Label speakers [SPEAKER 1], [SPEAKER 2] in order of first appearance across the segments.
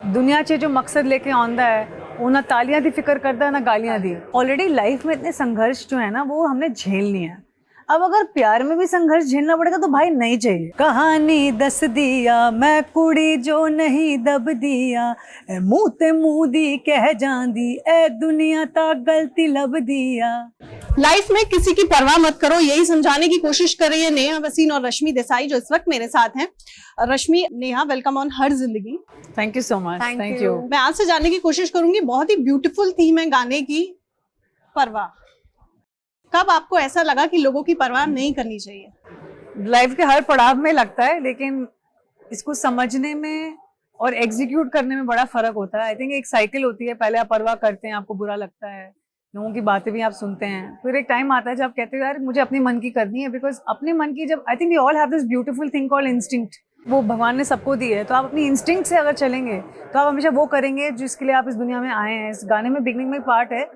[SPEAKER 1] दुनिया च जो मकसद लेके आंदा है वो ना तालियां दी फिक्र करता ना गालियां दी। ऑलरेडी लाइफ में इतने संघर्ष जो है ना वो हमने झेलनी है। अब अगर प्यार में भी संघर्ष झेलना पड़ेगा तो भाई नहीं चाहिए। कहानी दस दिया मैं कुड़ी जो नहीं दब दिया, मुंह ते मुंह दी कह जांदी ए दुनिया ता गलती लब दिया।
[SPEAKER 2] लाइफ में किसी की परवाह मत करो, यही समझाने की कोशिश कर रही है नेहा वसीन और रश्मि देसाई जो इस वक्त मेरे साथ हैं। रश्मि, नेहा, वेलकम ऑन हर जिंदगी।
[SPEAKER 1] Thank you so much. Thank you.
[SPEAKER 2] मैं आज से जानने की कोशिश करूंगी, बहुत ही ब्यूटीफुल थीम है गाने की, परवाह। कब आपको ऐसा लगा कि लोगों की परवाह नहीं करनी चाहिए?
[SPEAKER 1] लाइफ के हर पड़ाव में लगता है, लेकिन इसको समझने में और एग्जीक्यूट करने में बड़ा फर्क होता है। आई थिंक एक साइकिल होती है, पहले आप परवाह करते हैं, आपको बुरा लगता है, लोगों की बातें भी आप सुनते हैं, फिर एक टाइम आता है जब आप कहते हो यार मुझे अपने मन की करनी है। बिकॉज अपने मन की जब I think we all have this beautiful thing called instinct, वो भगवान ने सबको दी है। तो आप अपनी इंस्टिंक्ट से अगर चलेंगे तो आप हमेशा वो करेंगे जिसके लिए आप इस दुनिया में आए हैं। इस गाने में बिगनिंग में पार्ट है,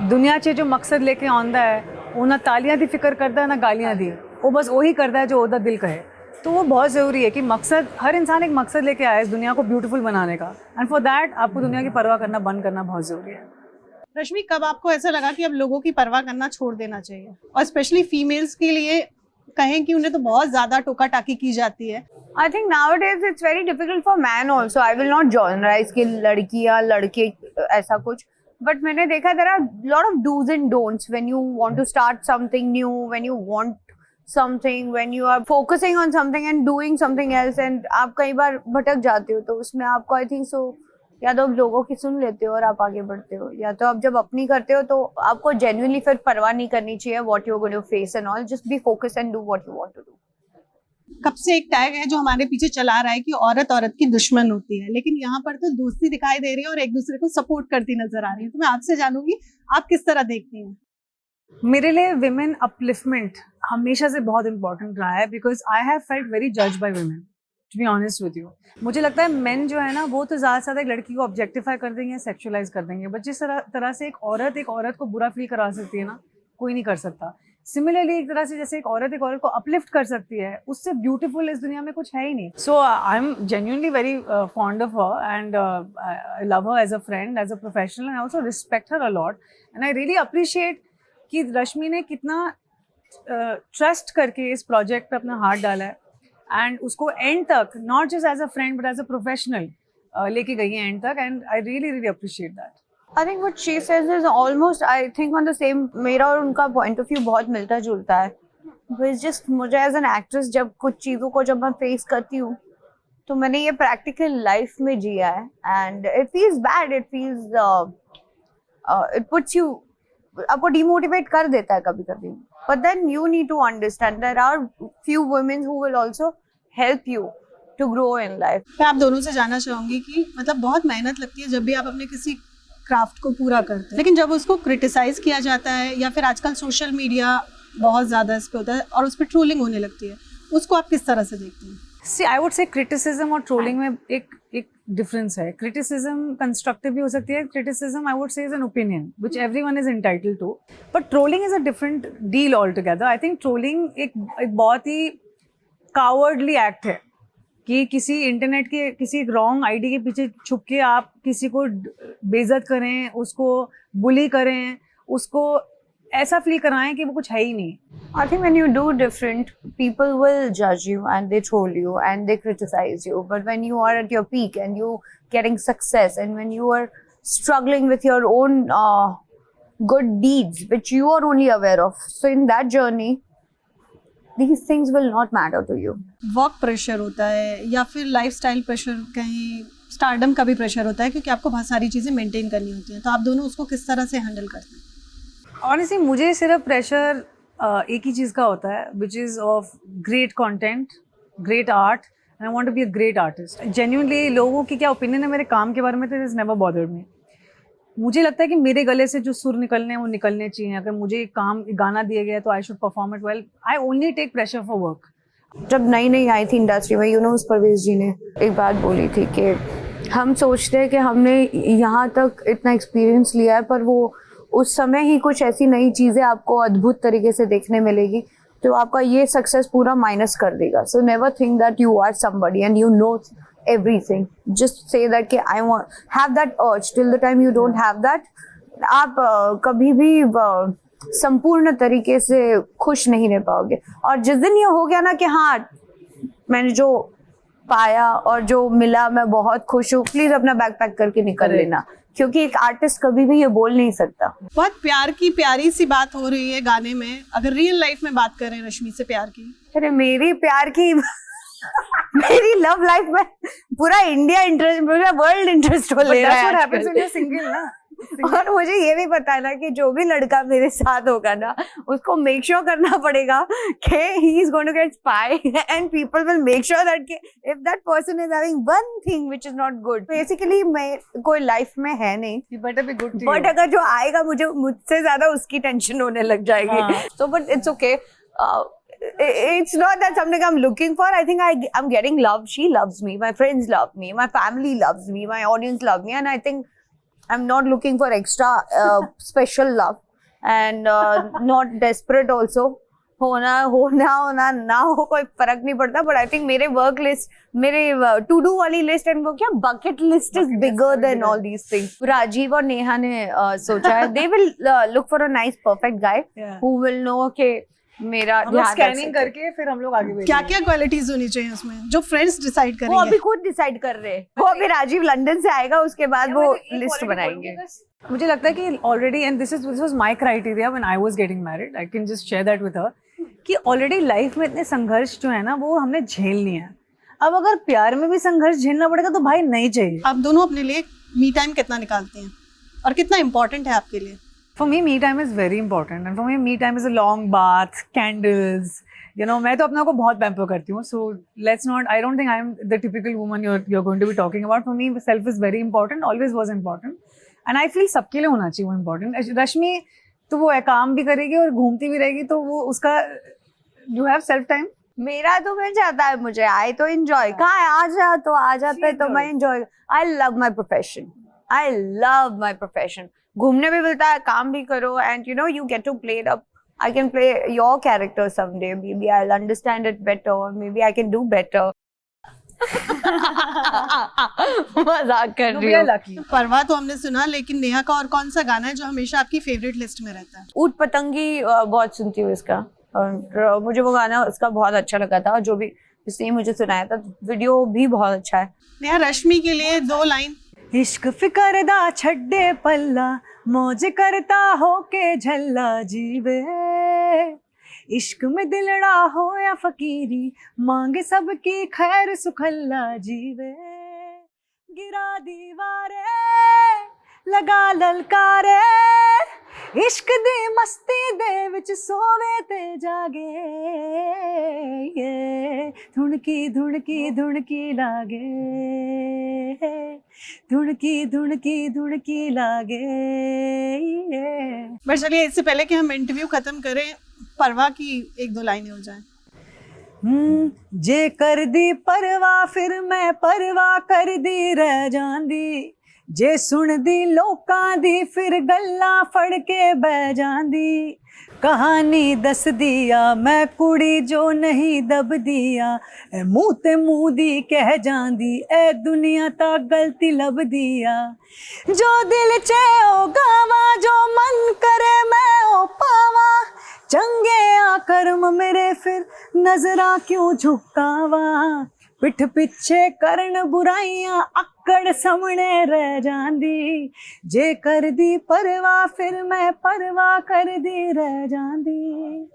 [SPEAKER 1] दुनिया च जो मकसद लेके आंदा है वो ना तालियां दी फिक्र करता है ना गालियां दी, वो बस वही करता है जो ओदा दिल कहे। तो वो बहुत ज़रूरी है कि मकसद, हर इंसान एक मकसद लेके आया है इस दुनिया को ब्यूटीफुल बनाने का, एंड फॉर दैट आपको दुनिया की परवाह करना बंद करना बहुत ज़रूरी है।
[SPEAKER 2] रश्मि, कब आपको ऐसा लगा कि अब लोगों की परवाह करना छोड़ देना चाहिए, और स्पेशली फीमेल्स के लिए कहें कि उन्हें तो बहुत ज्यादा टोका टाकी की जाती है?
[SPEAKER 3] I think nowadays it's very difficult for man also. I will not generalize कि लड़की या लड़के ऐसा कुछ, but मैंने देखा there are lot of do's and don'ts when you want to start something new, when you want something, when you are focusing on something and doing something else, and आप कई बार भटक जाते हो, तो उसमें आपको I think so या तो आप लोगों की सुन लेते हो और आप आगे बढ़ते हो, या तो आप जब अपनी करते हो तो आपको genuinely फिर परवाह नहीं करनी चाहिए what you're going to face and all, just be focused and do what you want to do.
[SPEAKER 2] कब से एक टैग है जो हमारे पीछे चला रहा है कि औरत औरत की दुश्मन होती है, लेकिन यहाँ पर तो दोस्ती दिखाई दे रही है और एक दूसरे को सपोर्ट करती नजर आ रही है। तो मैं आपसे जानूंगी, आप किस तरह देखती हैं?
[SPEAKER 1] मेरे लिए विमेन अपलिफ्टमेंट हमेशा से बहुत इंपॉर्टेंट रहा है, because I have felt very जज by women, to be honest with you. मुझे लगता है मेन जो है ना वो तो ज़्यादा से ज़्यादा एक लड़की को ऑब्जेक्टिफाई कर देंगे, सेक्सुअलाइज कर देंगे, बट जिस तरह से एक औरत को बुरा फील करा सकती है ना, कोई नहीं कर सकता। सिमिलरली एक तरह से जैसे एक औरत को अपलिफ्ट कर सकती है, उससे ब्यूटीफुल इस दुनिया में कुछ है ही नहीं। So I am genuinely very fond of her, and I love her as a friend, as a professional, and I also respect her a lot, and I really appreciate कि रश्मि ने कितना ट्रस्ट करके इस प्रोजेक्ट पे अपना हाथ डाला है, एंड उसको एंड तक not just as a friend but as a professional लेके गई है एंड तक, and I really really appreciate that.
[SPEAKER 3] I think what she says is almost, I think on the same, मेरा और उनका point of view बहुत मिलता जुलता है। But just मुझे as an actress जब कुछ चीज़ों को जब मैं face करती हूँ तो मैंने ये practical life में जिया है, and it feels bad, it feels it puts you, आपको demotivate कर देता है कभी कभी, but then you need to understand there are few women who will also help you to grow in life.
[SPEAKER 2] मैं आप दोनों से जानना चाहूंगी कि मतलब बहुत मेहनत लगती है जब भी आप अपने किसी क्राफ्ट को पूरा करते हैं, लेकिन जब उसको क्रिटिसाइज किया जाता है या फिर आजकल सोशल मीडिया बहुत ज़्यादा इस पे होता है और उस पर ट्रोलिंग होने लगती है, उसको आप किस तरह से देखते हैं?
[SPEAKER 1] सी आई वुड से क्रिटिसिज्म और ट्रोलिंग में एक डिफरेंस है। क्रिटिसिज्म कंस्ट्रक्टिव भी हो सकती है, criticism I would say is an opinion which everyone is entitled to, but trolling is a different deal altogether. I think trolling एक बहुत ही कावर्डली एक्ट है कि किसी इंटरनेट के किसी रॉन्ग आईडी के पीछे छुप के आप किसी को बेइज्जत करें, उसको बुली करें, उसको ऐसा फील कराएं कि वो कुछ है ही नहीं।
[SPEAKER 3] I think when you do different, people will judge you and they troll you and they criticize you. But when you are at your peak and you getting success and when you are struggling with your own good deeds, which you are only aware of, so in that journey, these things will not matter to you.
[SPEAKER 2] Work pressure होता है या फिर lifestyle pressure, कहीं stardom का भी pressure होता है क्योंकि आपको बहुत सारी चीज़ें मेंटेन करनी होती हैं, तो आप दोनों उसको किस तरह से हैंडल करते हैं?
[SPEAKER 1] ऑनेस्टली मुझे सिर्फ प्रेशर एक ही चीज़ का होता है, which is of great content, great art, and I want to be a great artist. Genuinely लोगों की क्या ओपिनियन है मेरे काम के बारे में, तो इज नेवर बॉदर्ड मी। मुझे लगता है कि मेरे गले से जो सुर निकलने हैं वो निकलने चाहिए। अगर मुझे एक गाना दिया गया है तो I should perform it well. I only take pressure for work.
[SPEAKER 3] जब नई नई आई थी इंडस्ट्री में, उस परवेज जी ने एक बात बोली थी कि हम सोचते हैं कि हमने यहाँ तक इतना एक्सपीरियंस लिया है, पर वो उस समय ही कुछ ऐसी नई चीज़ें आपको अद्भुत तरीके से देखने मिलेगी तो आपका ये सक्सेस पूरा माइनस कर देगा। So never think that you are somebody and you know everything. Just say that कि I want have that urge. Till the time you don't have that, आप कभी भी संपूर्ण तरीके से खुश नहीं रह पाओगे. और जिस दिन ये हो गया ना कि हाँ मैंने जो पाया और जो मिला मैं बहुत खुश हूँ, प्लीज अपना बैग पैक करके निकल लेना, क्योंकि एक आर्टिस्ट कभी भी ये बोल नहीं सकता.
[SPEAKER 2] बहुत प्यार की प्यारी सी बात हो रही है गाने में. अगर रियल लाइफ में बात करें रश्मि से प्यार की,
[SPEAKER 3] अरे मेरी प्यार की मेरी लव लाइफ में पूरा इंडिया इंटरेस्ट, पूरा वर्ल्ड इंटरेस्ट हो ले रहा है आजकल.
[SPEAKER 1] सिंगल ना.
[SPEAKER 3] और मुझे ये भी पता है ना कि जो भी लड़का मेरे साथ होगा ना, उसको मेक श्योर करना पड़ेगा कि he is going to get spy, and people will make sure that कि if that person is having one thing which is not good, basically मैं कोई लाइफ में है नहीं,
[SPEAKER 1] बट बी गुड.
[SPEAKER 3] बट अगर जो आएगा मुझसे ज्यादा उसकी टेंशन होने लग जाएगी. So but it's okay. It's not that something I'm looking for. I think I'm getting love. She loves me. My friends love me. My family loves me. My audience love me. And I think I'm not looking for extra special love, and not desperate also. होना ना हो कोई फर्क नहीं पड़ता. But I think मेरे work list, मेरे to do वाली list and वो क्या bucket list is bigger than all these things. Rajiv और नेहा ने सोचा है they will look for a nice perfect guy who will know कि मेरा
[SPEAKER 1] स्कैनिंग करके फिर हम लोग आगे बढ़ेंगे.
[SPEAKER 2] क्या क्या क्वालिटीज होनी चाहिए उसमें जो फ्रेंड्स डिसाइड करेंगे?
[SPEAKER 3] वो अभी खुद डिसाइड कर रहे हैं. वो अभी राजीव लंदन से आएगा, उसके बाद वो लिस्ट बनाएंगे.
[SPEAKER 1] मुझे लगता है कि already, and this was my criteria when I was getting married, I can just share that with her, कि ऑलरेडी लाइफ में इतने संघर्ष जो है ना वो हमने झेल लिए हैं. अब अगर प्यार में भी संघर्ष झेलना पड़ेगा तो भाई नहीं चाहिए.
[SPEAKER 2] आप दोनों अपने लिए मी टाइम कितना निकालते हैं और कितना इम्पोर्टेंट है आपके लिए?
[SPEAKER 1] For me, me time is very important, and for me, me time is a long bath, candles. You know, मैं तो अपने को बहुत pamper करती हूँ. So let's not. I don't think I'm the typical woman you're going to be talking about. For me, self is very important. Always was important, and I feel सबके लिए होना चाहिए वो important. रश्मि तो वो है, काम भी करेगी और घूमती भी रहेगी, तो वो उसका you have self time.
[SPEAKER 3] मेरा तो मिल जाता है मुझे. आई तो एंजॉय कहाँ है, आ जाता है तो मैं enjoy. I love my profession. I love my profession. घूमने भी मिलता है, काम भी करो, and you know you get to play it up. I can play your character someday. Maybe I will understand it better, maybe I can do better. मजाक कर रही हूँ.
[SPEAKER 2] परवा तो हमने सुना, लेकिन नेहा का और कौन सा गाना है जो हमेशा आपकी फेवरेट लिस्ट में रहता है?
[SPEAKER 3] ऊट पतंगी बहुत सुनती हूँ इसका, और मुझे वो गाना उसका बहुत अच्छा लगा था, और जो भी इसने मुझे सुनाया था, वीडियो भी बहुत अच्छा है.
[SPEAKER 2] नेहा, रश्मि के लिए 2 लाइन.
[SPEAKER 1] इश्क फिकर दा छड्डे पल्ला, मौज करता हो के झल्ला जीवे. इश्क में दिलड़ा हो या फकीरी, मांगे सबकी खैर सुखल्ला जीवे. गिरा दीवारे लगा ललकारे, इश्क दी मस्ती दे विच सोवे ते जागे. ये धुणकी धुणकी धुणकी लागे, धुणकी धुणकी धुणकी लागे.
[SPEAKER 2] बस चलिए, इससे पहले कि हम इंटरव्यू खत्म करें, परवा की 1-2 लाइनें हो जाएं.
[SPEAKER 1] जे कर दी परवा फिर मैं परवा कर दी रह जांदी. जे सुन दी लोकां दी फिर गल्ला फड़ के बह जांदी. कहानी दस दिया मैं कुड़ी जो नहीं दब दिया, ए मुँह ते मुँह दी कह जांदी, ए दुनिया ता गलती लब दिया. जो दिल चे ओ गावा, जो मन करे मैं ओ पावा. चंगे आ कर्म मेरे फिर नजरा क्यों झुकावा. पिठ पिछे करन बुराइयां अक्कड़ सामने रह जांदी. जे कर दी परवा फिर मैं परवा कर दी रह जांदी.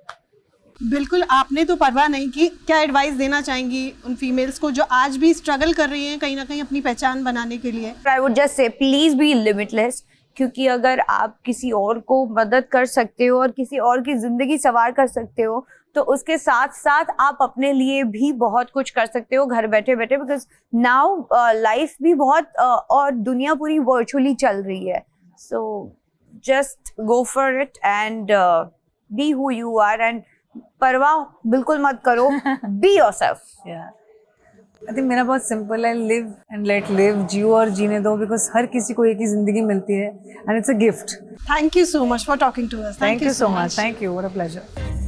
[SPEAKER 2] बिल्कुल, आपने तो परवाह नहीं की. क्या एडवाइस देना चाहेंगी उन फीमेल्स को जो आज भी स्ट्रगल कर रही हैं कहीं ना कहीं अपनी पहचान बनाने के लिए?
[SPEAKER 3] I would just say please be limitless, क्योंकि अगर आप किसी और को मदद कर सकते हो और किसी और की जिंदगी सवार कर सकते हो, तो उसके साथ साथ आप अपने लिए भी बहुत कुछ कर सकते हो घर बैठे बैठे. बिकॉज नाउ लाइफ भी बहुत और दुनिया पूरी वर्चुअली चल रही है. So just go for it and be who you are, and परवाह बिल्कुल मत करो. Be yourself.
[SPEAKER 1] आई थिंक मेरा बहुत सिंपल है, लिव एंड लेट लिव. जियो और जीने दो, बिकॉज हर किसी को एक ही जिंदगी मिलती है, and it's a gift.
[SPEAKER 2] Thank you so much for talking to us.
[SPEAKER 1] Thank you so much. Thank you. What a pleasure.